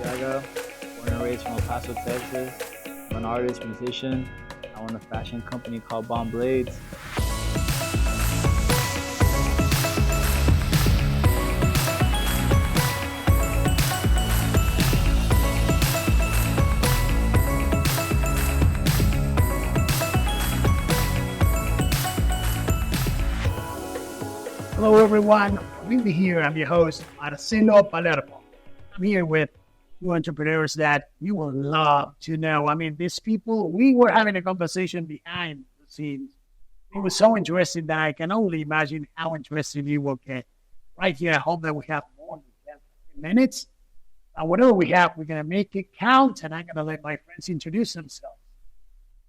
Artiaga, born and raised from El Paso, Texas. I'm an artist, musician. I own a fashion company called Bomb Blades. Hello, everyone. We'll be here. I'm your host, Arsenio Palermo. I'm here with two entrepreneurs that you will love to know. I mean, these people, we were having a conversation behind the scenes. It was so interesting that I can only imagine how interested you will get. Right here, I hope that we have more than 10 minutes. And whatever we have, we're going to make it count, and I'm going to let my friends introduce themselves.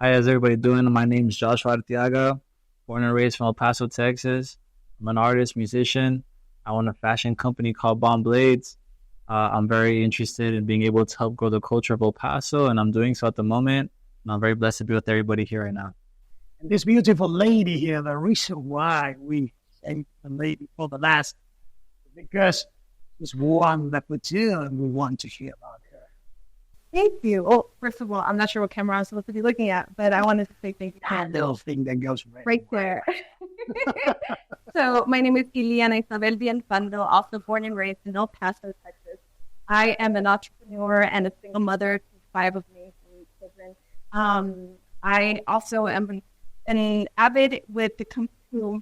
Hi, how's everybody doing? My name is Joshua Artiaga, born and raised from El Paso, Texas. I'm an artist, musician. I own a fashion company called Bomb Blades. I'm very interested in being able to help grow the culture of El Paso, and I'm doing so at the moment. And I'm very blessed to be with everybody here right now. And this beautiful lady here, the reason why we say the lady for the last, because she's wonderful too, and we want to hear about her. Thank you. Well, first of all, I'm not sure what camera I'm supposed to be looking at, but I wanted to say thank you. That little thing that goes right there. So my name is Ileana Isabel Bienfando, also born and raised in El Paso, Texas. I am an entrepreneur and a single mother to 5 of me, 3 children. I also am an avid when it comes to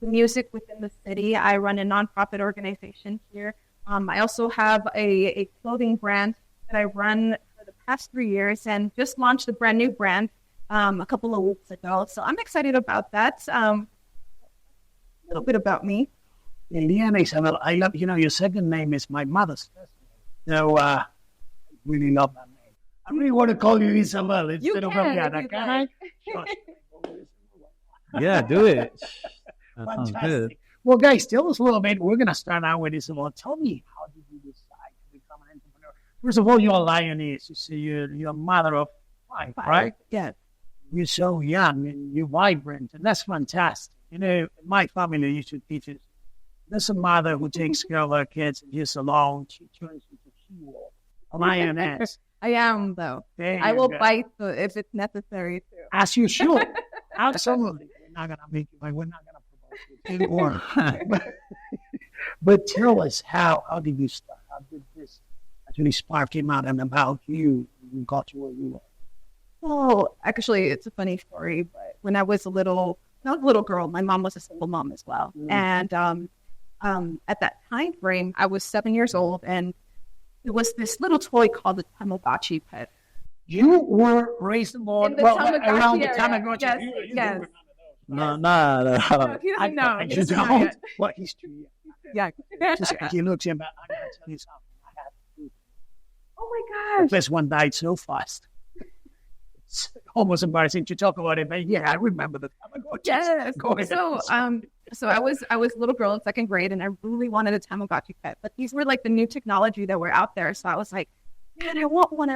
the music within the city. I run a nonprofit organization here. I also have a clothing brand that I run for the past 3 years and just launched a brand new brand a couple of weeks ago. So I'm excited about that. A little bit about me. Ileana Isabel, I love, your second name is my mother's first name. So I really love that name. I really want to call you Isabel instead of Ariana. Can I? Yeah, do it. That sounds good. Well, guys, tell us a little bit. We're going to start out with Isabel. Tell me, how did you decide to become an entrepreneur? First of all, you're a lioness. You say you're a mother of 5, right? Yeah. You're so young and you're vibrant, and that's fantastic. My family used to teach us. There's a mother who takes care of her kids and just alone. She turns into a lioness. I am, though. I will bite if it's necessary to. As you should. Absolutely. We're not going to make you, we're not going to promote you anymore. But tell us, how did you start? How did this actually spark came out and about you got to where you are? Well, actually, it's a funny story, but when I was a little girl, my mom was a single mom as well. And at that time frame, I was 7 years old, and there was this little toy called the Tamagotchi pet. You were raised around the Tamagotchi. Yes. No. He doesn't know. You don't? Well, he's too young. Yeah. He looks in, but I'm going to tell you something. I had to. Oh my gosh. The first one died so fast. It's almost embarrassing to talk about it, but yeah, I remember the Tamagotchi. Yes. So I was a little girl in 2nd grade, and I really wanted a Tamagotchi pet. But these were like the new technology that were out there. So I was like, man, I want one.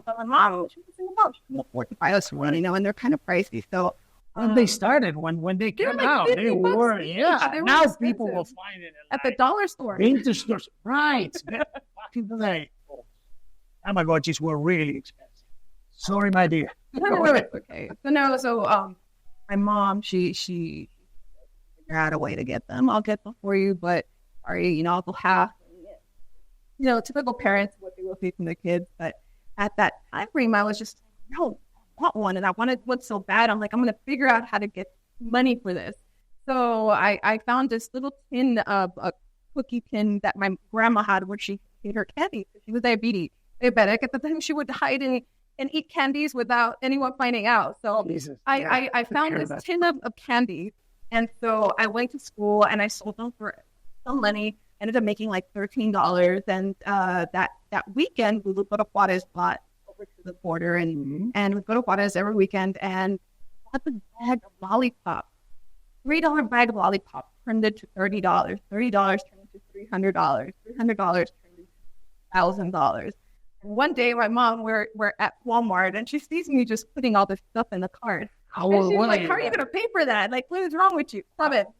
But my mom, she was a single mom. She couldn't afford to buy us one, and they're kind of pricey. So when they stared, when they came out, they were, now people will find it at the dollar store. Vintage stores, right. Back in the day, Tamagotchis were really expensive. Sorry, my dear. No, okay. So my mom, she figured out a way to get them. I'll get them for you, but sorry, I'll go half. Typical parents, what they will see from their kids. But at that time frame, I was just like, no, I want one, and I wanted one so bad. I'm like, I'm going to figure out how to get money for this. So I found this little tin of a cookie tin that my grandma had when she ate her candy. She was diabetic. At the time, she would hide and eat candies without anyone finding out. So I found this tin of candy. And so I went to school and I sold them for some money. Ended up making like $13. And that weekend, we would go to Juarez lot over to the border. And we'd go to Juarez every weekend and bought the bag of lollipops. $3 bag of lollipops turned into $30. $30 turned into $300. $300 turned into $1,000. One day, my mom, we're at Walmart, and she sees me just putting all this stuff in the cart. How And old she's were like, you? how are you going to pay for that? Like, what is wrong with you?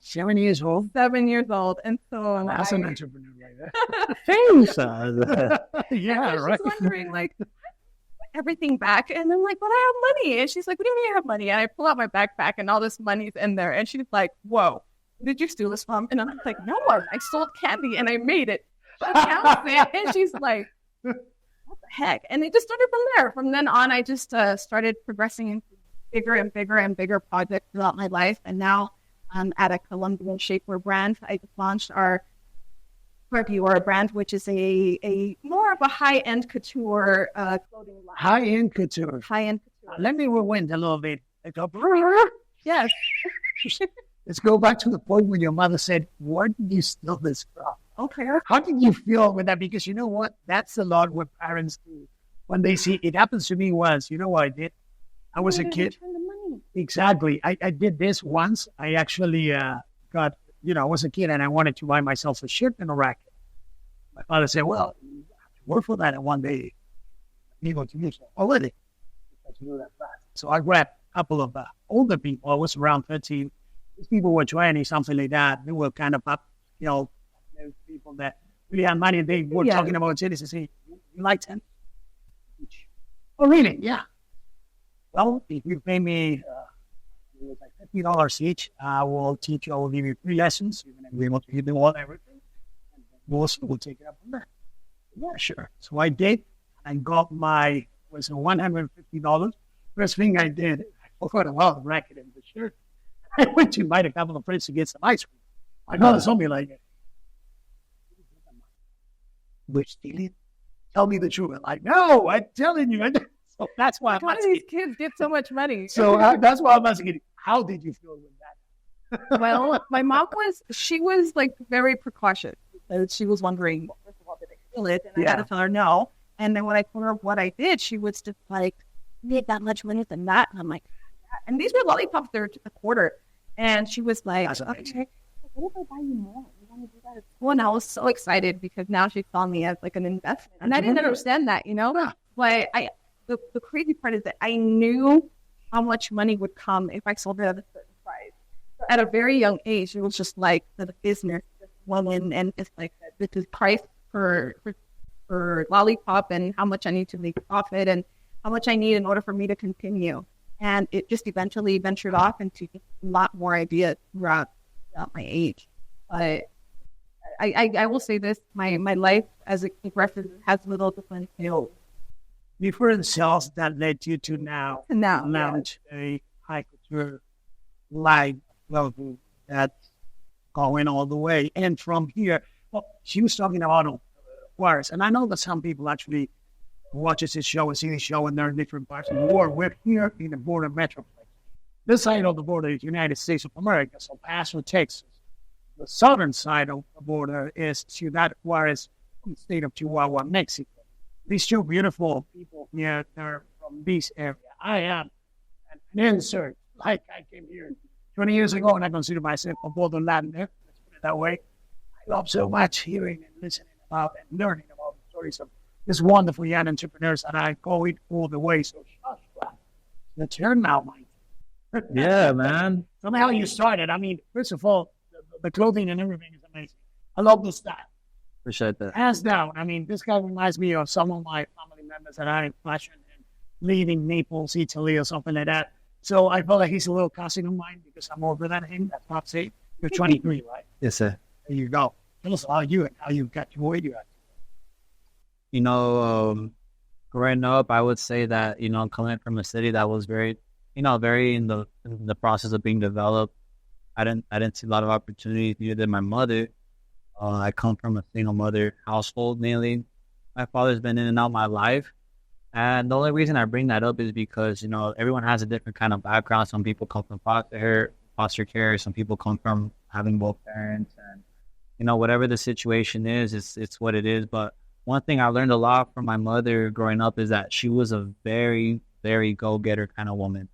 7 years old. 7 years old. And so That's an entrepreneur right there. Thanks. Yeah, I was right. just wondering, like, everything back. And I'm like, but I have money. And she's like, what do you mean you have money? And I pull out my backpack and all this money's in there. And she's like, whoa, did you steal this from? And I'm like, no, I sold candy and I made it. She counts it. And she's like, what the heck? And it just started from there. From then on, I just started progressing into bigger and bigger and bigger projects throughout my life. And now I'm at a Colombian shapewear brand. I just launched our Dior brand, which is a more of a high-end couture clothing line. High-end couture. High-end couture. Let me rewind a little bit. Yes. Let's go back to the point where your mother said, where did you steal this from? Okay. How did you feel with that? Because you know what? That's a lot what parents do. When they see, it happens to me once. You know what I did? I was a kid. Return the money. Exactly. I did this once. I actually got, I was a kid and I wanted to buy myself a shirt and a racket. My father said, well, you have to work for that. And one day, you go to use already. So I grabbed a couple of older people. I was around 13. These people were 20, something like that. They were kind of up, people that really had money. They were talking about it. They say, you like 10? Oh, really? Yeah. Well, if you pay me like $50 each, I will teach you. I will give you 3 lessons. You're going to be able to do all everything. And then we'll take it up from there. Yeah, sure. So I did. I got was $150. First thing I did, I forgot about the racket and the shirt. I went to invite a couple of friends to get some ice cream. My mother told me like, we're stealing? Tell me the truth. I'm like, no, I'm telling you. So that's why I'm How do asking. these kids get so much money? So that's why I'm asking. How did you feel with that? Well, my mom she was like very precautious. She was wondering, well, first of all, did I steal it? And I had to tell her no. And then when I told her what I did, she was just like, you made that much money than that. And I'm like, yeah. And these were lollipops, they're a quarter. And she was like, okay, what if I buy you more? You want to do that at school? And I was so excited because now she saw me as like an investment. And I didn't understand that, But the crazy part is that I knew how much money would come if I sold it at a certain price. So at a very young age, it was just like the business woman, and it's like this is price per lollipop and how much I need to make profit and how much I need in order for me to continue. And it just eventually ventured off into a lot more ideas throughout my age. But I will say this, my life as it progresses has little different different cells that led you to now launch a high couture line clothing that's going all the way. And from here, she was talking about wires. And I know that some people actually watches this show and see this show and they're in different parts of the world. We're here in the border metroplex. This side of the border is the United States of America, so Paso, Texas. The southern side of the border is Ciudad Juarez, the state of Chihuahua, Mexico. These two beautiful people here, they're from this area. I am an insert. Like I came here 20 years ago and I consider myself a border Latin. Let's put it that way. I love so much hearing and listening about and learning about the stories of these wonderful young entrepreneurs, and I go it all the way. So, let's hear now, Mike. Yeah, man. Tell me how you started. I mean, first of all, the clothing and everything is amazing. I love the style. Appreciate that. Hands down. I mean, this guy reminds me of some of my family members that I fashion and live in Naples, Italy, or something like that. So I feel like he's a little cousin of mine because I'm older than him. That's not safe. You're 23, right? Yes, sir. There you go. Tell us about you and how you got to where you are. Growing up, I would say that, coming from a city that was very, very in the process of being developed, I didn't see a lot of opportunities. Neither did my mother. I come from a single mother household mainly. My father's been in and out of my life. And the only reason I bring that up is because, everyone has a different kind of background. Some people come from foster care. Some people come from having both parents. And, whatever the situation is, it's what it is. But one thing I learned a lot from my mother growing up is that she was a very, very go-getter kind of woman.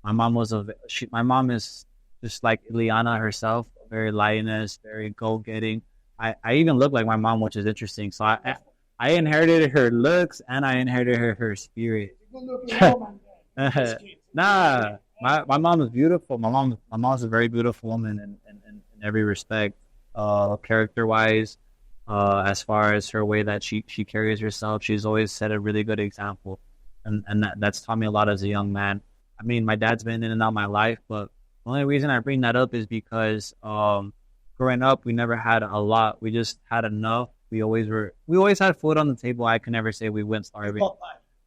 My mom is just like Ileana herself, very lioness, very go-getting. I even look like my mom, which is interesting. So I inherited her looks and I inherited her spirit. Nah, My mom is beautiful. My mom's a very beautiful woman in every respect, character wise, as far as her way that she carries herself. She's always set a really good example, and that's taught me a lot as a young man. I mean, my dad's been in and out of my life, but the only reason I bring that up is because growing up, we never had a lot. We just had enough. We always had food on the table. I can never say we went starving.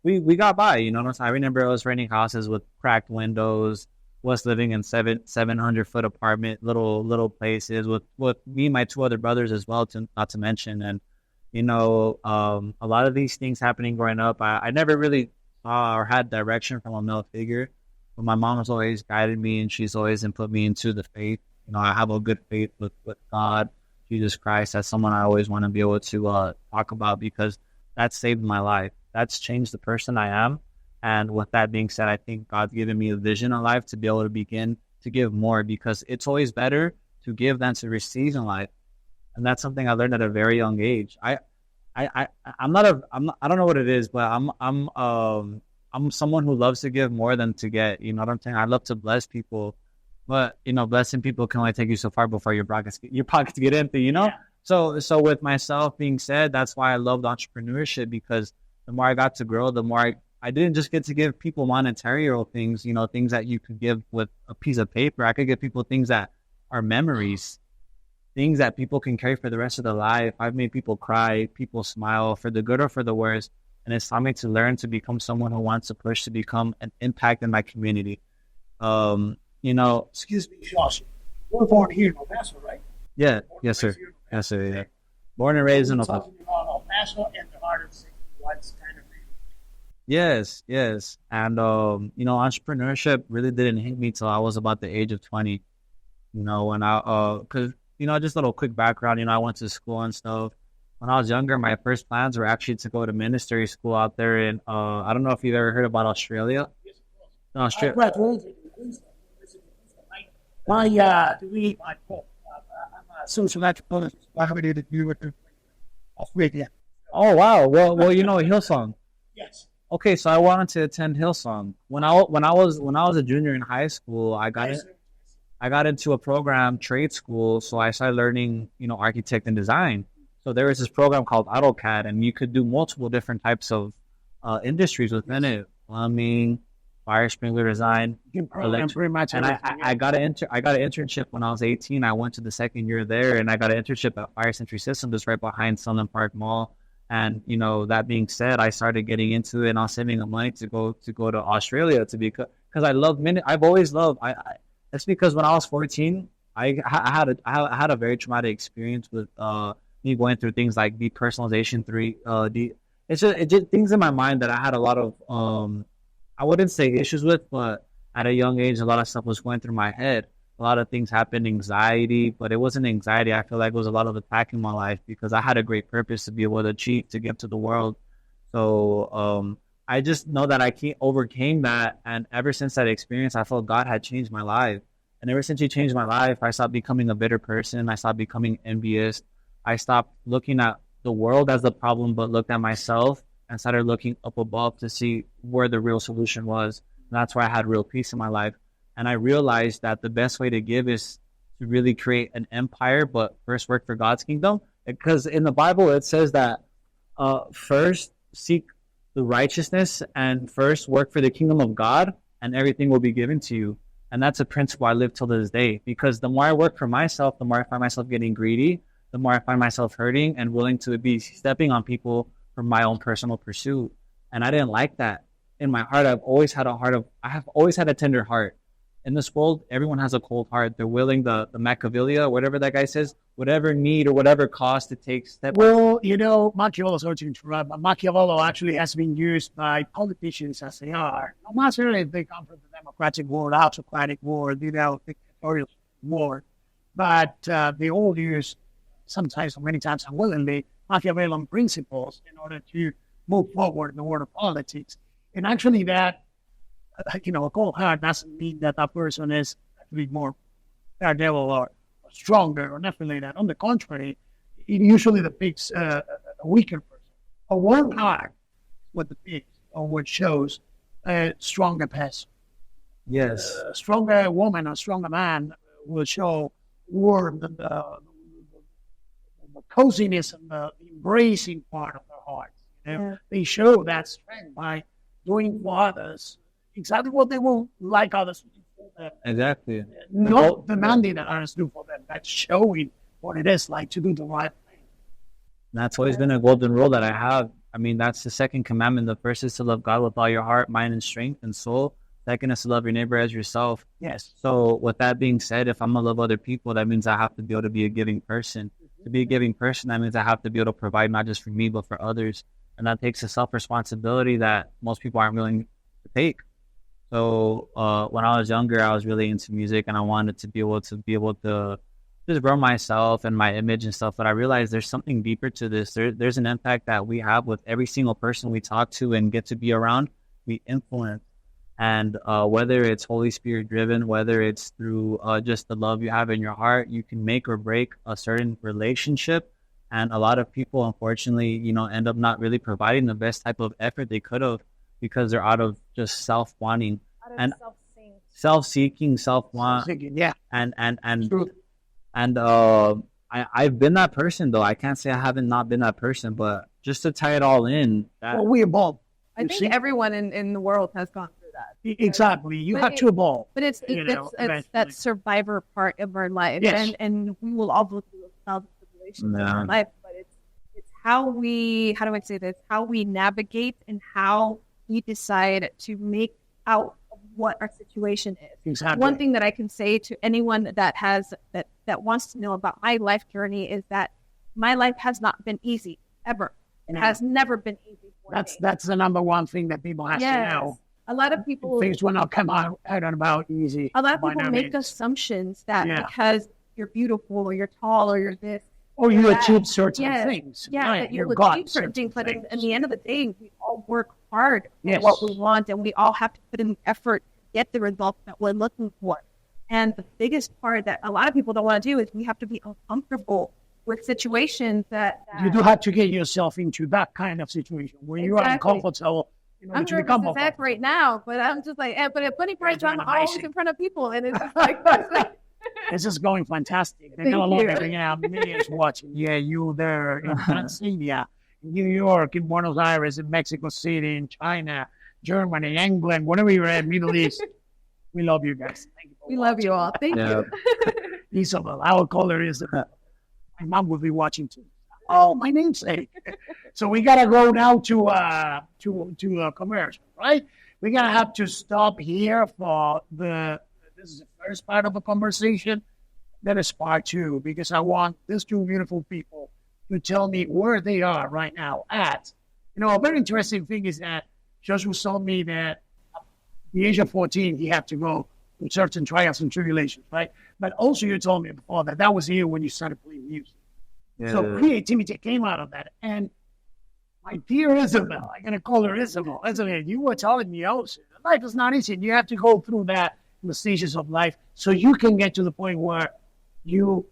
We got by, you know what I'm saying? I remember I was renting houses with cracked windows, was living in 700-foot apartment, little places with me and my two other brothers as well, to not to mention. And a lot of these things happening growing up, I never really saw or had direction from a male figure, but my mom has always guided me, and she's always put me into the faith. I have a good faith with God, Jesus Christ. That's someone I always want to be able to talk about, because that saved my life. That's changed the person I am. And with that being said, I think God's given me a vision in life to be able to begin to give more, because it's always better to give than to receive in life. And that's something I learned at a very young age. I don't know what it is, but I'm someone who loves to give more than to get. You know what I'm saying? I love to bless people, but blessing people can only take you so far before your pockets get empty. Yeah. So with myself being said, that's why I loved entrepreneurship, because the more I got to grow, the more I didn't just get to give people monetary things, things that you could give with a piece of paper. I could give people things that are memories, things that people can carry for the rest of their life. I've made people cry, people smile, for the good or for the worse. And it's time to learn to become someone who wants to push to become an impact in my community. Excuse me, Josh. You're born here in El Paso, right? Yeah, yes, sir. Yes, sir. Yeah. Born and raised in El Paso. Talking about El Paso and the heart of St. What's kind of thing. Yes. And, entrepreneurship really didn't hit me till I was about the age of 20. When because, just a little quick background, I went to school and stuff. When I was younger, my first plans were actually to go to ministry school out there in, I don't know if you've ever heard about Australia. Yes, of course. In Australia. My degree, I'm a social anthropologist. I have to do with Australia. Oh, wow. Well, Hillsong. Yes. Okay, so I wanted to attend Hillsong. When I was a junior in high school, I got into a program, trade school, so I started learning, architect and design. So there was this program called AutoCAD, and you could do multiple different types of industries within it: plumbing, fire sprinkler design, pretty much. And I got an internship when I was 18. I went to the second year there, and I got an internship at Fire Century Systems, just right behind Sunland Park Mall. And that being said, I started getting into it, and I was saving up money to go to Australia because I love I've always loved. That's because when I was 14, I had a very traumatic experience with me going through things like depersonalization 3D. It's just things in my mind that I had a lot of I wouldn't say issues with, but at a young age, a lot of stuff was going through my head. A lot of things happened, anxiety, but it wasn't anxiety. I feel like it was a lot of attack in my life, because I had a great purpose to be able to achieve, to give to the world. So I just know that I overcame that. And ever since that experience, I felt God had changed my life. And ever since He changed my life, I stopped becoming a bitter person. I stopped becoming envious. I stopped looking at the world as the problem, but looked at myself and started looking up above to see where the real solution was. And that's where I had real peace in my life. And I realized that the best way to give is to really create an empire, but first work for God's kingdom. Because in the Bible, it says that first seek the righteousness and first work for the kingdom of God, and everything will be given to you. And that's a principle I live till this day, because the more I work for myself, the more I find myself getting greedy, the more I find myself hurting and willing to be stepping on people for my own personal pursuit. And I didn't like that. In my heart, I have always had a tender heart. In this world, everyone has a cold heart. They're willing, the Machiavelli, whatever that guy says, whatever need or whatever cost it takes. Well, Machiavelli, sorry to interrupt, but Machiavelli actually has been used by politicians as they are. No matter if they come from the democratic world, autocratic world, dictatorial world, but they all use, sometimes, many times unwillingly, Machiavellian principles in order to move forward in the world of politics. And actually that, a cold heart doesn't mean that person is actually more daredevil or stronger or nothing like that. On the contrary, it usually depicts a weaker person. A warm heart, what depicts or what shows a stronger person. Yes. A stronger woman, a stronger man will show more the coziness and the embracing part of their hearts. You know? Yeah. They show that strength by doing for others exactly what they will like others to do for them. Exactly. Not demanding that others do for them, but showing what it is like to do the right thing. That's always been a golden rule that I have. I mean, that's the second commandment. The first is to love God with all your heart, mind, and strength and soul. Second is to love your neighbor as yourself. Yes. So with that being said, if I'm going to love other people, that means I have to be able to be a giving person. To be a giving person, that means I have to be able to provide not just for me, but for others. And that takes a self-responsibility that most people aren't willing to take. So when I was younger, I was really into music and I wanted to be able to just grow myself and my image and stuff. But I realized there's something deeper to this. There's an impact that we have with every single person we talk to and get to be around. We influence. And whether it's Holy Spirit driven, whether it's through just the love you have in your heart, you can make or break a certain relationship. And a lot of people, unfortunately, end up not really providing the best type of effort they could have because they're out of just self-wanting and self-seeking, self-want. Yeah. And True. I've been that person, though. I can't say I haven't not been that person, but just to tie it all in. Well, we evolve. I think everyone in the world has gone through that. Exactly. You have to evolve. But it's that survivor part of our life. Yes. And we will all go through thousands of situations in our life. But it's how we navigate and how we decide to make out what our situation is. Exactly. One thing that I can say to anyone that wants to know about my life journey is that my life has not been easy ever. It has never been easy for me. That's the number one thing that people have to know. A lot of people things will not come out and about easy. A lot of people make assumptions that because you're beautiful or you're tall or you're this or you achieve certain things. Yeah, right. that you achieve certain things. But at the end of the day, we all work hard for what we want, and we all have to put in effort to get the results that we're looking for. And the biggest part that a lot of people don't want to do is we have to be uncomfortable with situations that you do have to get yourself into that kind of situation where you are uncomfortable. I'm sure this is Zach right now, but I'm just like, but at Bunny Price, I'm always in front of people, and it's just like, this is going fantastic. They're gonna love everything out. Millions watching. Yeah, you there in Tanzania, in New York, in Buenos Aires, in Mexico City, in China, Germany, England, whenever you're at Middle East. We love you guys. Thank you. We love you all. Thank you. Isabel, our caller is my mom will be watching too. Oh, my namesake. So we gotta go now to a commercial, right? We're gonna have to stop here for this is the first part of a conversation. That is part two, because I want these two beautiful people to tell me where they are right now at. A very interesting thing is that Joshua told me that at the age of 14, he had to go through certain trials and tribulations, right? But also you told me before that was here when you started playing music. Yeah. So creativity came out of that. And my dear Isabel, I'm going to call her Isabel. Isabel, you were telling me also, life is not easy. You have to go through that in the stages of life so you can get to the point where you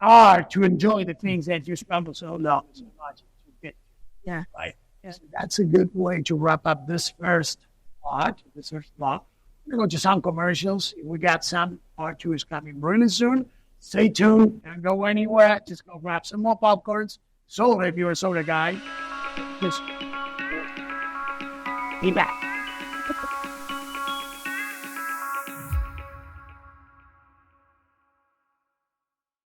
are to enjoy the things that you struggle so long so much to get. Yeah. Right. Yeah. So that's a good way to wrap up this first part, this first block. We're going to go to some commercials. We got some. Part two is coming really soon. Stay tuned. Don't go anywhere. Just go grab some more popcorns. So if you're a soda guy, just be back.